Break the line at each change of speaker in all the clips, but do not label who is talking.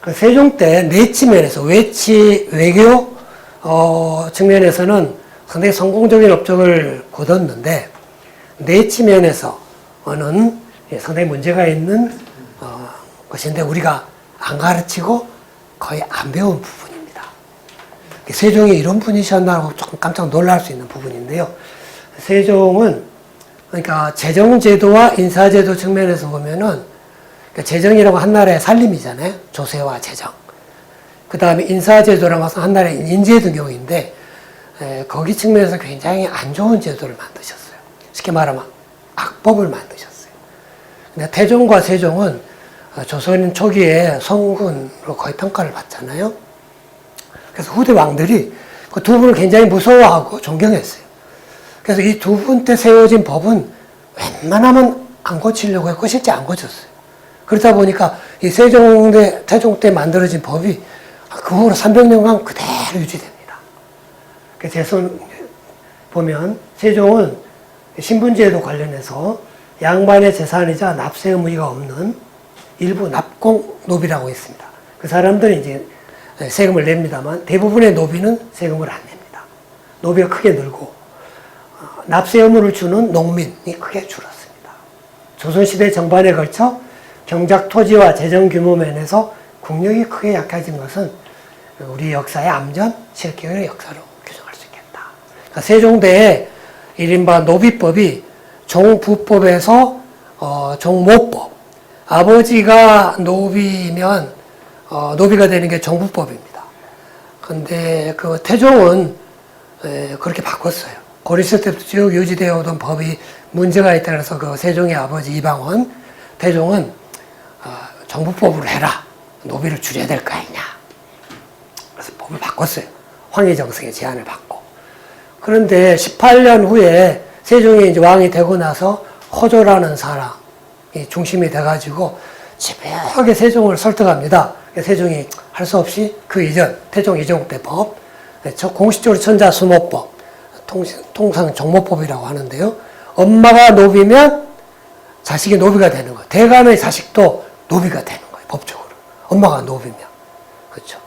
그 세종 때 내치 면에서 외교 측면에서는 상당히 성공적인 업적을 거뒀는데 내치 면에서는 상당히 문제가 있는 것인데 우리가 안 가르치고 거의 안 배운 부분입니다. 세종이 이런 분이셨나라고 조금 깜짝 놀랄 수 있는 부분인데요. 세종은 그러니까 재정제도와 인사제도 측면에서 보면은 재정이라고 한 나라의 살림이잖아요. 조세와 재정. 그 다음에 인사제도라고 해서 한 나라의 인재 등용인데 거기 측면에서 굉장히 안 좋은 제도를 만드셨어요. 쉽게 말하면 악법을 만드셨어요. 근데 태종과 세종은 조선 초기에 성군으로 거의 평가를 받잖아요. 그래서 후대 왕들이 그 두 분을 굉장히 무서워하고 존경했어요. 그래서 이 두 분 때 세워진 법은 웬만하면 안 고치려고 했고 실제 안 고쳤어요. 그러다 보니까 이 태종 때 만들어진 법이 그 후로 300년간 그대로 유지됩니다. 그래서 보면 세종은 신분제도 관련해서 양반의 재산이자 납세 의무가 없는 일부 납공노비라고 있습니다. 그 사람들은 이제 세금을 냅니다만 대부분의 노비는 세금을 안 냅니다. 노비가 크게 늘고 납세 의무를 주는 농민이 크게 줄었습니다. 조선시대 전반에 걸쳐 경작 토지와 재정 규모 면에서 국력이 크게 약해진 것은 우리 역사의 암전, 실격의 역사로 규정할 수 있겠다. 그러니까 세종대의 이른바 노비법이 종부법에서 종모법, 아버지가 노비면 노비가 되는 게 종부법입니다. 근데 그 태종은 그렇게 바꿨어요. 고려시대 때부터 쭉 유지되어 오던 법이 문제가 있다 그래서 그 세종의 아버지 이방원, 태종은 정부법으로 해라. 노비를 줄여야 될 거 아니냐. 그래서 법을 바꿨어요. 황희정승의 제안을 받고. 그런데 18년 후에 세종이 이제 왕이 되고 나서 허조라는 사람이 중심이 돼가지고 집요하게 세종을 설득합니다. 세종이 할 수 없이 그 이전, 태종 이종 때 법, 공식적으로 천자수모법, 통상 정모법이라고 하는데요. 엄마가 노비면 자식이 노비가 되는 거예요. 대간의 자식도 노비가 되는 거예요. 법적으로. 엄마가 노비면. 그렇죠.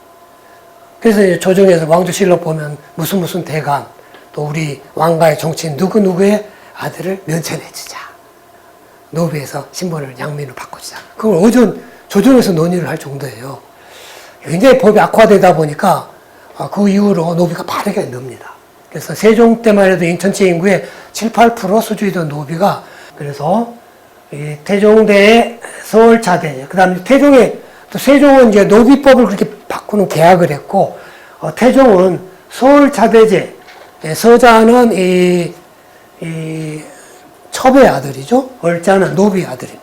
그래서 이제 조정에서 왕조실록 보면 무슨 대간, 또 우리 왕가의 정치인 누구누구의 아들을 면천해주자. 노비에서 신분을 양민으로 바꿔주자. 그걸 조정에서 논의를 할 정도예요. 굉장히 법이 악화되다 보니까 그 이후로 노비가 빠르게 늡니다. 그래서 세종 때만 해도 전체 인구의 7, 8% 수주이던 노비가 그래서 이 태종대의 서울차대, 그 다음에 또 세종은 이제 노비법을 그렇게 바꾸는 계약을 했고, 태종은 서울차대제, 서자는 이 첩의 아들이죠. 얼자는 노비의 아들입니다.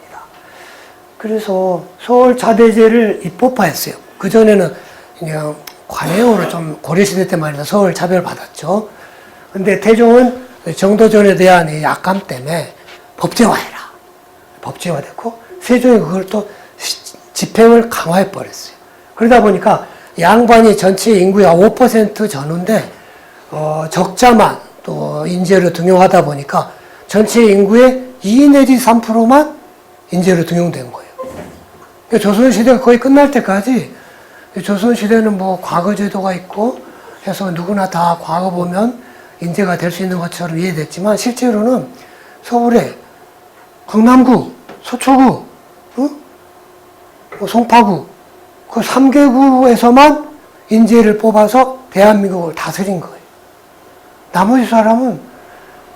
그래서 서울차대제를 입법화했어요. 그전에는 그냥 관행으로 좀 고려시대 때만 해도 서울 차별을 받았죠. 근데 태종은 정도전에 대한 이 악감 때문에 법제화해라. 법제화됐고, 세종이 그걸 또 집행을 강화해버렸어요. 그러다 보니까 양반이 전체 인구의 5% 전후인데, 적자만 또 인재로 등용하다 보니까 전체 인구의 2 내지 3%만 인재로 등용된 거예요. 그러니까 조선시대가 거의 끝날 때까지 조선시대는 뭐 과거제도가 있고 해서 누구나 다 과거 보면 인재가 될 수 있는 것처럼 이해됐지만 실제로는 서울에 강남구, 서초구, 송파구 그 3개구에서만 인재를 뽑아서 대한민국을 다스린 거예요. 나머지 사람은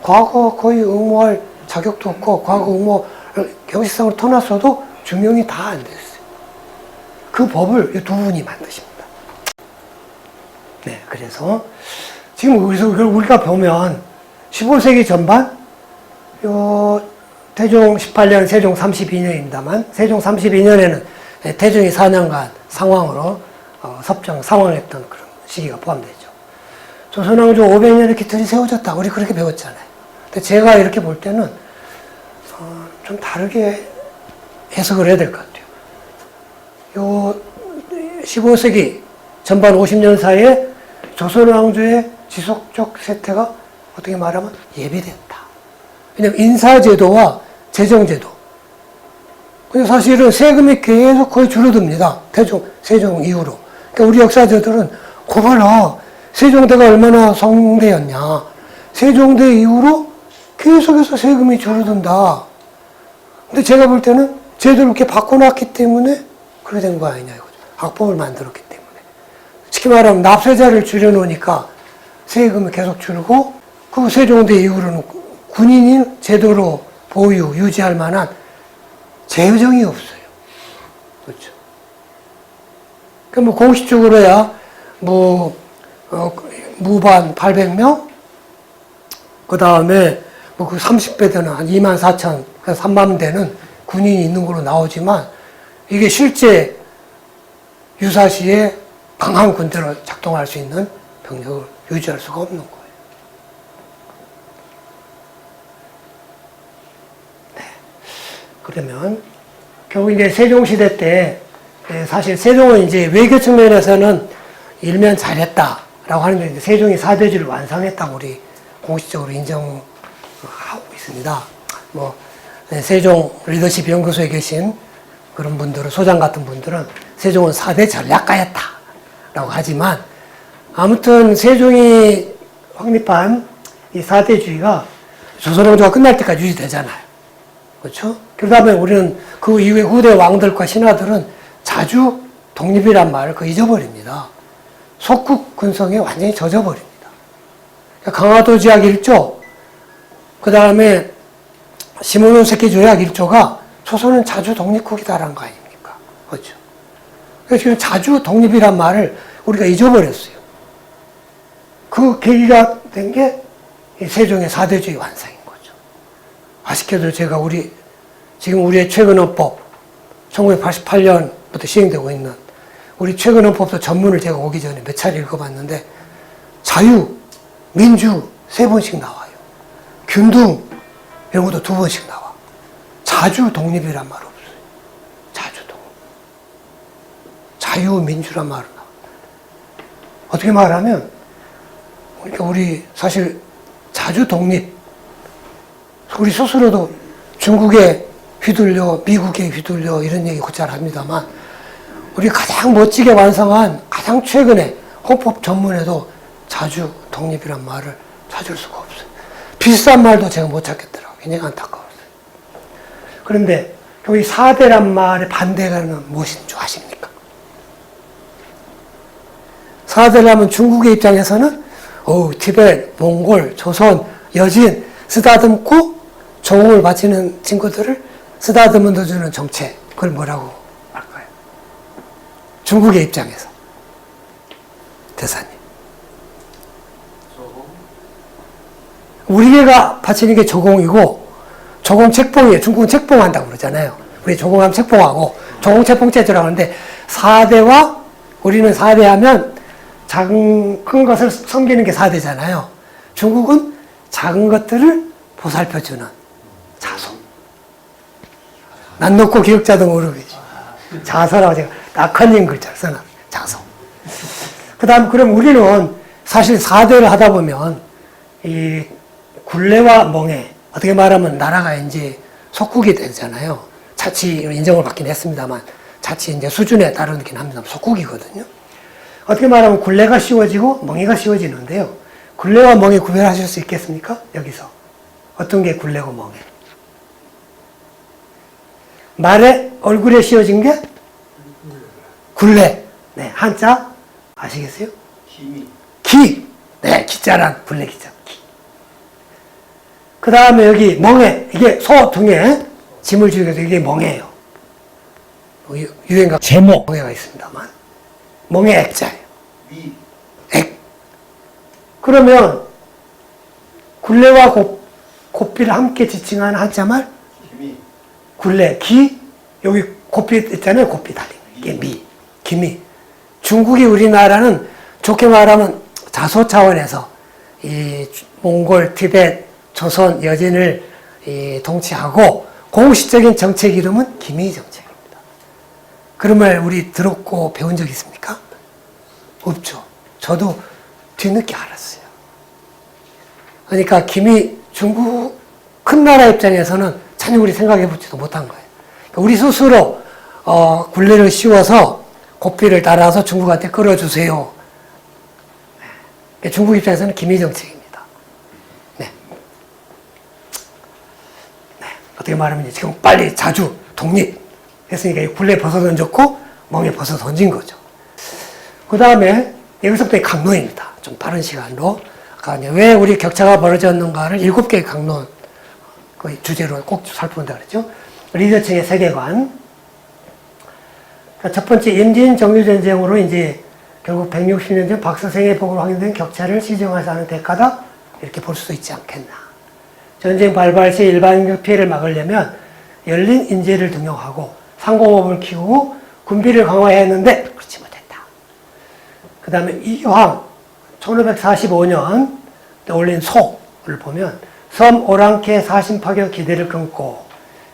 과거 거의 응모할 자격도 없고 과거 응모 경시성을 터놨어도 증명이 다 안 됐어요. 그 법을 이 두 분이 만드십니다. 네, 그래서 지금 우리가 보면 15세기 전반 태종 18년, 세종 32년입니다만 세종 32년에는 태종이 4년간 상왕으로 상왕했던 그런 시기가 포함되죠. 조선왕조 500년의 기틀이 세워졌다. 우리 그렇게 배웠잖아요. 근데 제가 이렇게 볼 때는 좀 다르게 해석을 해야 될 것 같아요. 15세기 전반 50년 사이에 조선왕조의 지속적 쇠퇴가 어떻게 말하면 예비됐다. 왜냐하면 인사제도와 재정제도 근데 사실은 세금이 계속 거의 줄어듭니다. 세종 이후로. 그러니까 우리 역사저들은 고봐라. 세종대가 얼마나 성대였냐. 세종대 이후로 계속해서 세금이 줄어든다. 근데 제가 볼 때는 제대로 이렇게 바꿔놨기 때문에 그렇게 된 거 아니냐 이거죠. 악법을 만들었기 때문에. 쉽게 말하면 납세자를 줄여놓으니까 세금이 계속 줄고, 그 세종대 이후로는 군인이 제대로 보유, 유지할 만한 재정이 없어요. 그렇죠. 그러니까 공식적으로야, 무반 800명, 그 다음에 그 30배 되는 한 2만 4천, 3만 대는 군인이 있는 걸로 나오지만, 이게 실제 유사시에 강한 군대로 작동할 수 있는 병력을 유지할 수가 없는 거예요. 네. 그러면, 결국 이제 세종시대 때, 사실 세종은 이제 외교 측면에서는 일면 잘했다라고 하는데, 이제 세종이 사대주를 완성했다고 우리 공식적으로 인정하고 있습니다. 세종 리더십 연구소에 계신 그런 분들은, 소장 같은 분들은 세종은 4대 전략가였다라고 하지만, 아무튼 세종이 확립한 이 4대주의가 조선왕조가 끝날 때까지 유지되잖아요. 그렇죠? 그러다 보면 우리는 그 이후에 후대 왕들과 신하들은 자주 독립이란 말을 잊어버립니다. 속국 근성에 완전히 젖어버립니다. 강화도 지약 1조, 그 다음에 시모노세키 조약 1조가 조선은 자주 독립국이다라는 거 아닙니까? 그렇죠? 그래서 지금 자주 독립이란 말을 우리가 잊어버렸어요. 그 계기가 된 게 세종의 4대주의 완성인 거죠. 아쉽게도 제가 지금 우리의 최근헌법, 1988년부터 시행되고 있는 우리 최근헌법도 전문을 제가 오기 전에 몇 차례 읽어봤는데, 자유, 민주 3번씩 나와요. 균등 이런 것도 2번씩 나와. 자주 독립이란 말 없어요. 자주 독립. 자유, 민주란 말은 나와. 어떻게 말하면, 그러니까 우리 사실 자주 독립, 우리 스스로도 중국에 휘둘려, 미국에 휘둘려 이런 얘기 곧잘 합니다만, 우리 가장 멋지게 완성한 가장 최근에 헌법 전문에도 자주 독립이란 말을 찾을 수가 없어요. 비슷한 말도 제가 못 찾겠더라고요. 굉장히 안타까웠어요. 그런데 여기 4대란 말의 반대가는 무엇인 줄 아십니까? 4대라면 중국의 입장에서는 티베트, 몽골, 조선, 여진 쓰다듬고 조공을 바치는 친구들을 쓰다듬어 주는 정책, 그걸 뭐라고 할까요? 중국의 입장에서. 대사님. 우리가 바치는 게 조공이고, 조공 책봉이에요. 중국은 책봉한다고 그러잖아요. 우리 조공하면 책봉하고, 조공 책봉제도라고 하는데, 4대와 우리는 4대 하면 큰 것을 섬기는 게 4대잖아요. 중국은 작은 것들을 보살펴주는 자소. 난 놓고 기억자도 모르겠지. 자소라고 제가 낙헌님 글자를 써놨어요. 자소. 그 다음, 그럼 우리는 사실 4대를 하다 보면, 이 굴레와 멍해, 어떻게 말하면 나라가 이제 속국이 되잖아요. 자치 인정을 받긴 했습니다만, 자치 이제 수준에 따르긴 합니다만, 속국이거든요. 어떻게 말하면 굴레가 씌워지고 멍해가 씌워지는데요. 굴레와 멍해 구별하실 수 있겠습니까? 여기서. 어떤 게 굴레고 멍해? 말에 얼굴에 씌워진 게 굴레. 네, 한자 아시겠어요? 기. 네, 기자란 굴레 기자. 기. 그 다음에 여기 멍해. 이게 소 등에 짐을 지우기 위해서 이게 멍해예요. 유행가 제목 멍해가 있습니다만. 멍해 액자예요. 액. 그러면 굴레와 곱비를 함께 지칭하는 한자말? 굴레, 기, 여기 곱비 있잖아요. 곱비 달린 이게 미, 기미. 중국이 우리나라는 좋게 말하면 자소 차원에서 이 몽골, 티베트, 조선, 여진을 통치하고 공식적인 정책 이름은 기미 정책입니다. 그런 말 우리 들었고 배운 적 있습니까? 없죠. 저도 뒤늦게 알았어요. 그러니까 기미, 중국 큰 나라 입장에서는 전혀 우리 생각해 보지도 못한 거예요. 우리 스스로 굴레를 씌워서 고삐를 따라서 중국한테 끌어주세요. 중국 입장에서는 기미 정책입니다. 네. 네. 어떻게 말하면 지금 빨리 자주 독립 했으니까 이 굴레 벗어 던졌고 멍에 벗어 던진 거죠. 그 다음에 여기서부터 강론입니다. 좀 빠른 시간으로. 아까 왜 우리 격차가 벌어졌는가를 7개의 강론 그 주제로 꼭 살펴본다 그랬죠. 리더층의 세계관. 첫 번째 임진 정유전쟁으로 이제 결국 160년 전 박서생의 복으로 확인된 격차를 시정하지 않은 대가다 이렇게 볼 수도 있지 않겠나. 전쟁 발발 시 일반적 피해를 막으려면 열린 인재를 등용하고 상공업을 키우고 군비를 강화해야 했는데 그렇지 못했다. 그 다음에 이황 1545년 때 올린 소를 보면 섬 오랑캐 사신파교 기대를 끊고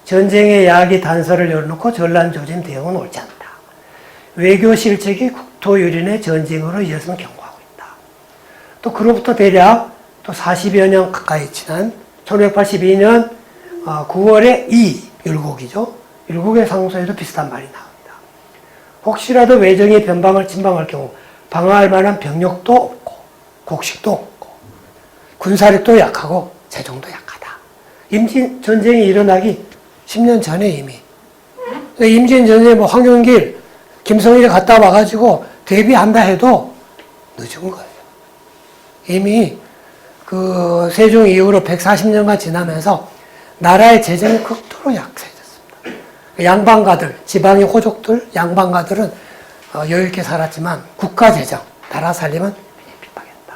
전쟁의 야기 단서를 열어놓고 전란 조짐 대응은 옳지 않다. 외교 실책이 국토유린의 전쟁으로 이어서는 경고하고 있다. 또 그로부터 대략 또 40여 년 가까이 지난 1582년 9월에 율곡이죠. 율곡의 상소에도 비슷한 말이 나옵니다. 혹시라도 외정이 변방을 침방할 경우 방어할 만한 병력도 없고 곡식도 없고 군사력도 약하고 재정도 약하다. 임진 전쟁이 일어나기 10년 전에 이미 임진 전쟁에 뭐 황용길, 김성일이 갔다 와가지고 대비한다 해도 늦은 거예요. 이미 그 세종 이후로 140년간 지나면서 나라의 재정이 극도로 약세졌습니다. 양반가들, 지방의 호족들, 양반가들은 여유있게 살았지만 국가 재정, 나라 살림은 핍박했다.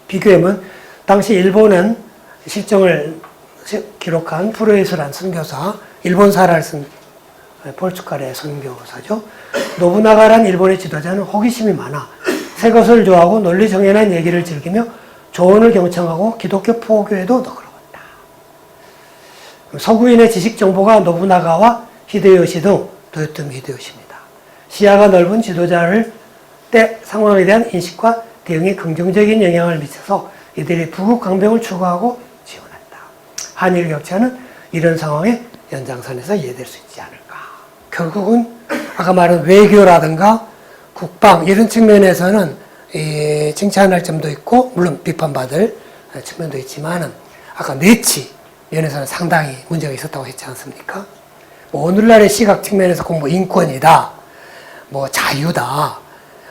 비교해보면 당시 일본은 실정을 기록한 프로에스라는 선교사, 일본 사라를 쓴 포르투갈의 선교사죠. 노부나가란 일본의 지도자는 호기심이 많아 새 것을 좋아하고 논리 정연한 얘기를 즐기며 조언을 경청하고 기독교 포교에도 너그러웠다. 서구인의 지식 정보가 노부나가와 히데요시 등 도요토미 히데요시입니다. 시야가 넓은 지도자를 때 상황에 대한 인식과 대응에 긍정적인 영향을 미쳐서 이들이 부국 강병을 추구하고 지원했다. 한일 격차는 이런 상황의 연장선에서 이해될 수 있지 않을까. 결국은 아까 말한 외교라든가 국방 이런 측면에서는 칭찬할 점도 있고 물론 비판받을 측면도 있지만은 아까 내치 면에서는 상당히 문제가 있었다고 했지 않습니까? 뭐 오늘날의 시각 측면에서 뭐 인권이다, 뭐 자유다,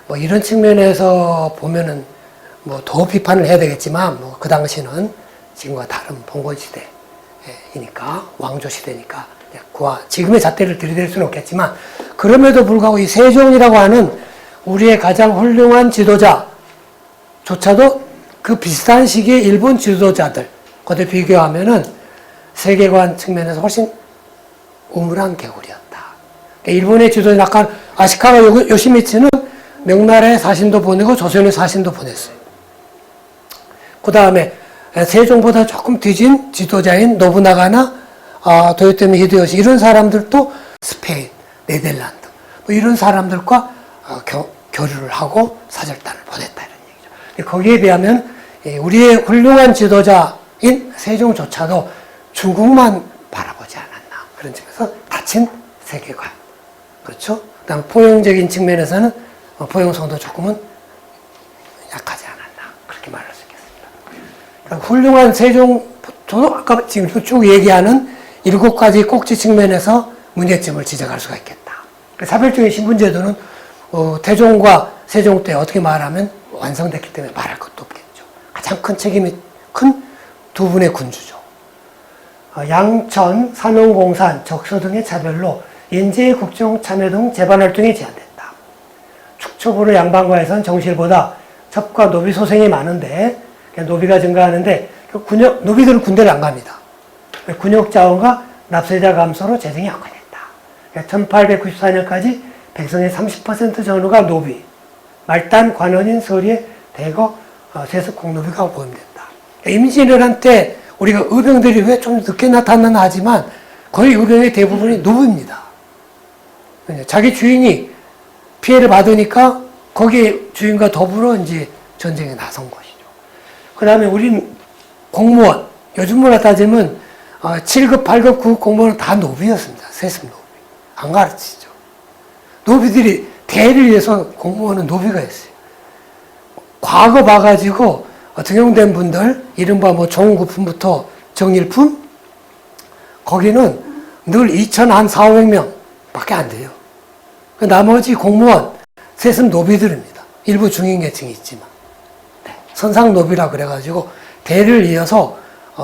뭐 이런 측면에서 보면은 뭐 더 비판을 해야 되겠지만 뭐 그 당시는 지금과 다른 봉건 시대이니까 왕조 시대니까 그와 지금의 잣대를 들이댈 수는 없겠지만 그럼에도 불구하고 이 세종이라고 하는 우리의 가장 훌륭한 지도자조차도 그 비슷한 시기의 일본 지도자들 그들 비교하면은 세계관 측면에서 훨씬 우물한 개구리였다. 일본의 지도자 약간 아시카가 요시미츠는 명나라의 사신도 보내고 조선의 사신도 보냈어요. 그 다음에 세종보다 조금 뒤진 지도자인 노부나가나 도요토미 히데요시 이런 사람들도 스페인, 네덜란드 뭐 이런 사람들과 교류를 하고 사절단을 보냈다 이런 얘기죠. 거기에 비하면 우리의 훌륭한 지도자인 세종조차도 중국만 바라보지 않았나 그런 측면에서 닫힌 세계관 그렇죠. 그다음 포용적인 측면에서는 포용성도 조금은 약하지 않았나 그렇게 말할 수 있겠습니다. 그러니까 훌륭한 세종 저도 아까 지금 쭉 얘기하는 7가지 꼭지 측면에서 문제점을 지적할 수가 있겠다. 사별적인 신분제도는 태종과 세종 때 어떻게 말하면 완성됐기 때문에 말할 것도 없겠죠. 가장 큰 책임이 큰 두 분의 군주죠. 양천, 산업공산, 적서 등의 차별로 인재의 국정 참여 등 재반 활동이 제한됐다. 축척으로 양반가에서는 정실보다 첩과 노비 소생이 많은데 노비가 증가하는데 노비들은 군대를 안 갑니다. 군역 자원과 납세자 감소로 재정이 악화됐다. 1894년까지 백성의 30% 전후가 노비, 말단 관원인 서리에 대거 세습 공노비가 보임된다. 임진왜란 때 우리가 의병들이 왜 좀 늦게 나타나나 하지만 거의 의병의 대부분이 노비입니다. 자기 주인이 피해를 받으니까 거기에 주인과 더불어 이제 전쟁에 나선 것이죠. 그 다음에 우린 공무원, 요즘으로 따지면 7급, 8급, 9급 공무원은 다 노비였습니다. 세습 노비. 안 가르치죠. 노비들이 대를 위해서 공무원은 노비가 있어요. 과거 봐가지고 등용된 분들, 이른바 뭐 종구품부터 정일품, 거기는 늘 2,400명 밖에 안 돼요. 나머지 공무원, 세습 노비들입니다. 일부 중인계층이 있지만. 네. 선상노비라 그래가지고 대를 이어서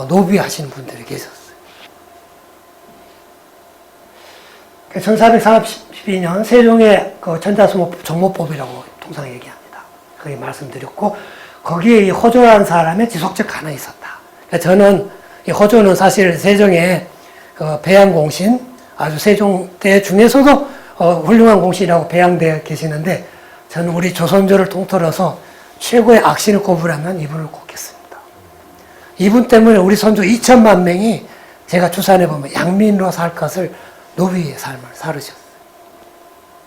노비 하시는 분들이 계셨어요. 1432년 세종의 그 전자정모법이라고 통상 얘기합니다. 거기 말씀드렸고, 거기에 이 호조라는 사람의 지속적 가능이 있었다. 저는 이 호조는 사실 세종의 배양공신, 아주 세종대 중에서도 훌륭한 공신이라고 배양되어 계시는데, 저는 우리 조선조를 통틀어서 최고의 악신을 꼽으라면 이분을 꼽겠습니다. 이분 때문에 우리 선조 2천만 명이 제가 추산해보면 양민으로 살 것을 노비의 삶을 살으셨어요.